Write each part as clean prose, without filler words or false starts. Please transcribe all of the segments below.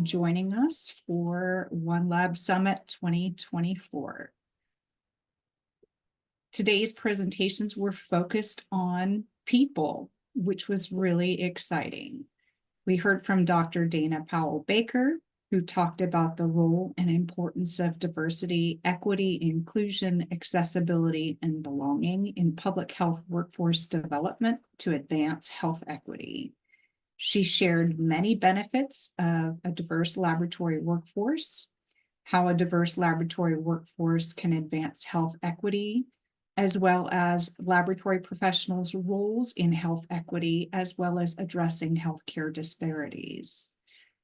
joining us for OneLab Summit 2024. Today's presentations were focused on people, which was really exciting. We heard from Dr. Dana Powell-Baker, who talked about the role and importance of diversity, equity, inclusion, accessibility, and belonging in public health workforce development to advance health equity. She shared many benefits of a diverse laboratory workforce, how a diverse laboratory workforce can advance health equity, as well as laboratory professionals' roles in health equity, as well as addressing healthcare disparities.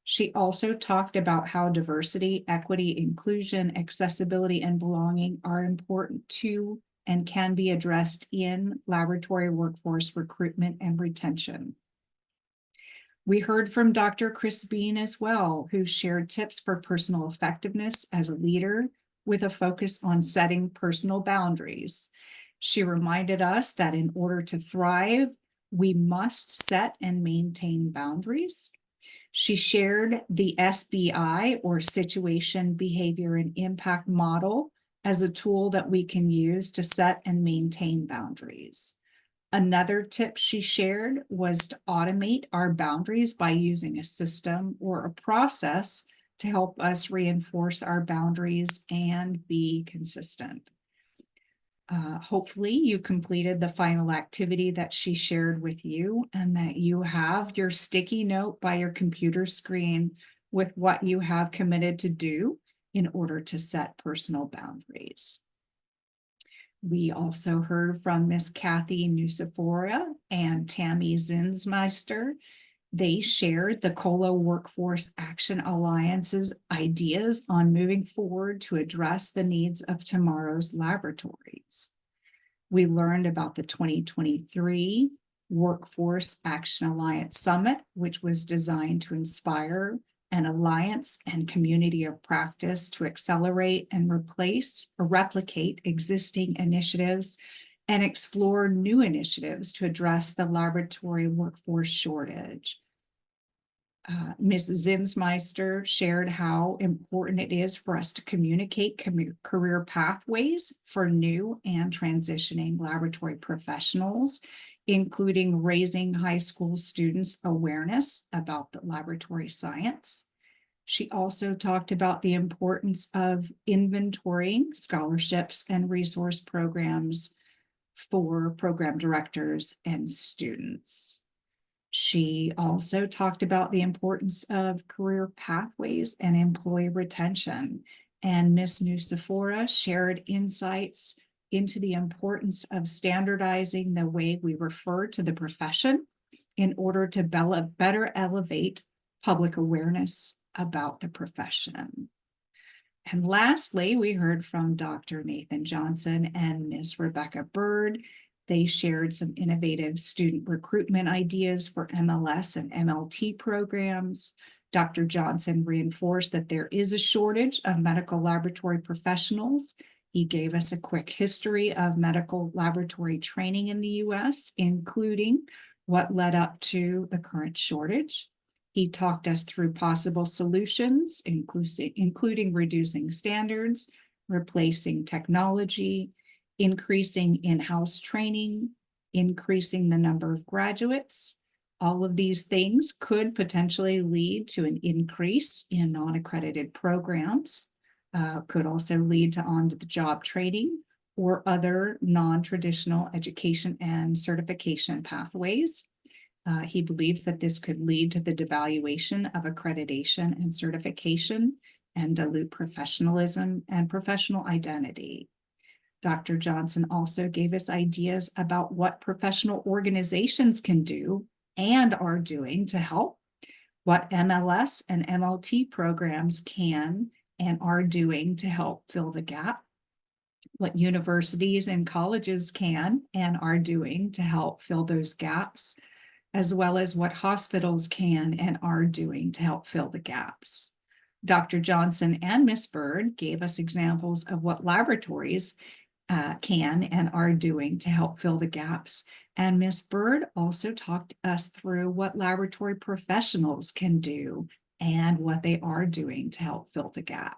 She also talked about how diversity, equity, inclusion, accessibility, and belonging are important to and can be addressed in laboratory workforce recruitment and retention. We heard from Dr. Chris Bean as well, who shared tips for personal effectiveness as a leader with a focus on setting personal boundaries. She reminded us that in order to thrive, we must set and maintain boundaries. She shared the SBI, or Situation, Behavior, and Impact model, as a tool that we can use to set and maintain boundaries. Another tip she shared was to automate our boundaries by using a system or a process to help us reinforce our boundaries and be consistent. Hopefully you completed the final activity that she shared with you, and that you have your sticky note by your computer screen with what you have committed to do in order to set personal boundaries. We also heard from Miss Kathy Nusifora and Tammy Zinsmeister. They shared the COLA Workforce Action Alliance's ideas on moving forward to address the needs of tomorrow's laboratories. We learned about the 2023 Workforce Action Alliance Summit, which was designed to inspire an alliance and community of practice to accelerate and replace or replicate existing initiatives and explore new initiatives to address the laboratory workforce shortage. Ms. Zinsmeister shared how important it is for us to communicate career pathways for new and transitioning laboratory professionals, including raising high school students' awareness about the laboratory science. She also talked about the importance of inventorying scholarships and resource programs for program directors and students. She also talked about the importance of career pathways and employee retention. And Ms. Nusifora shared insights into the importance of standardizing the way we refer to the profession in order to better elevate public awareness about the profession. And lastly, we heard from Dr. Nathan Johnson and Ms. Rebecca Bird. They shared some innovative student recruitment ideas for MLS and MLT programs. Dr. Johnson reinforced that there is a shortage of medical laboratory professionals. He gave us a quick history of medical laboratory training in the US, including what led up to the current shortage. He talked us through possible solutions, including reducing standards, replacing technology, increasing in-house training, increasing the number of graduates. All of these things could potentially lead to an increase in non-accredited programs, could also lead to on-the-job training or other non-traditional education and certification pathways. He believed that this could lead to the devaluation of accreditation and certification and dilute professionalism and professional identity. Dr. Johnson also gave us ideas about what professional organizations can do and are doing to help, what MLS and MLT programs can and are doing to help fill the gap, what universities and colleges can and are doing to help fill those gaps, as well as what hospitals can and are doing to help fill the gaps. Dr. Johnson and Ms. Bird gave us examples of what laboratories can and are doing to help fill the gaps. And Ms. Bird also talked us through what laboratory professionals can do and what they are doing to help fill the gap.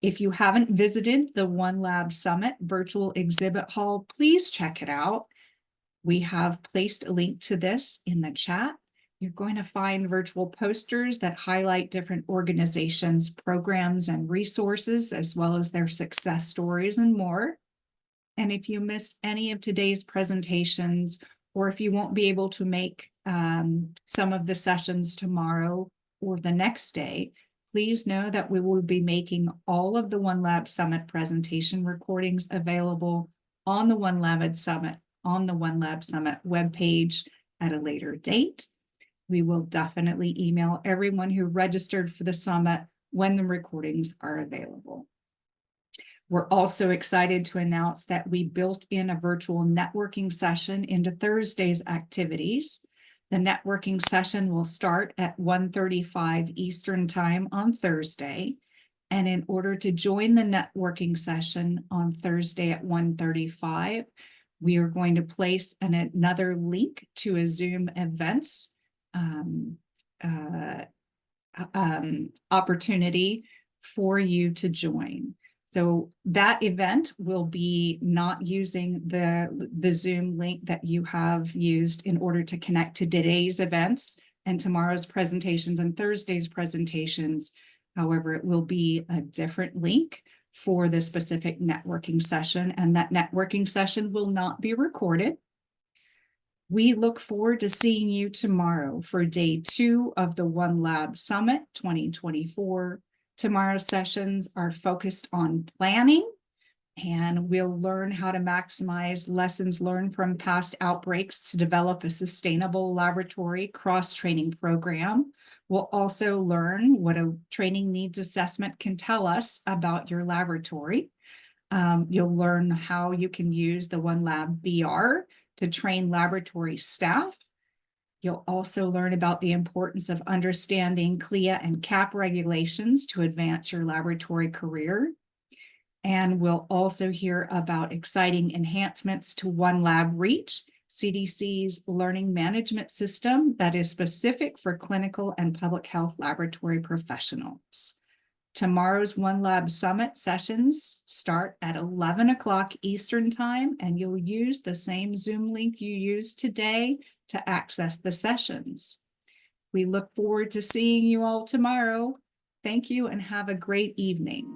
If you haven't visited the OneLab Summit virtual exhibit hall, please check it out. We have placed a link to this in the chat. You're going to find virtual posters that highlight different organizations, programs, and resources, as well as their success stories and more. And if you missed any of today's presentations, or if you won't be able to make some of the sessions tomorrow or the next day, please know that we will be making all of the OneLab Summit presentation recordings available on the OneLab Summit webpage at a later date. We will definitely email everyone who registered for the summit when the recordings are available. We're also excited to announce that we built in a virtual networking session into Thursday's activities. The networking session will start at 1:35 Eastern Time on Thursday. And in order to join the networking session on Thursday at 1:35, we are going to place another link to a Zoom events opportunity for you to join. So that event will be not using the Zoom link that you have used in order to connect to today's events and tomorrow's presentations and Thursday's presentations. However, it will be a different link for the specific networking session, and that networking session will not be recorded. We look forward to seeing you tomorrow for day 2 of the OneLab Summit 2024. Tomorrow's sessions are focused on planning, and we'll learn how to maximize lessons learned from past outbreaks to develop a sustainable laboratory cross-training program. We'll also learn what a training needs assessment can tell us about your laboratory. You'll learn how you can use the OneLab VR to train laboratory staff. You'll also learn about the importance of understanding CLIA and CAP regulations to advance your laboratory career. And we'll also hear about exciting enhancements to OneLab Reach, CDC's learning management system that is specific for clinical and public health laboratory professionals. Tomorrow's OneLab Summit sessions start at 11 o'clock Eastern Time, and you'll use the same Zoom link you used today to access the sessions. We look forward to seeing you all tomorrow. Thank you and have a great evening.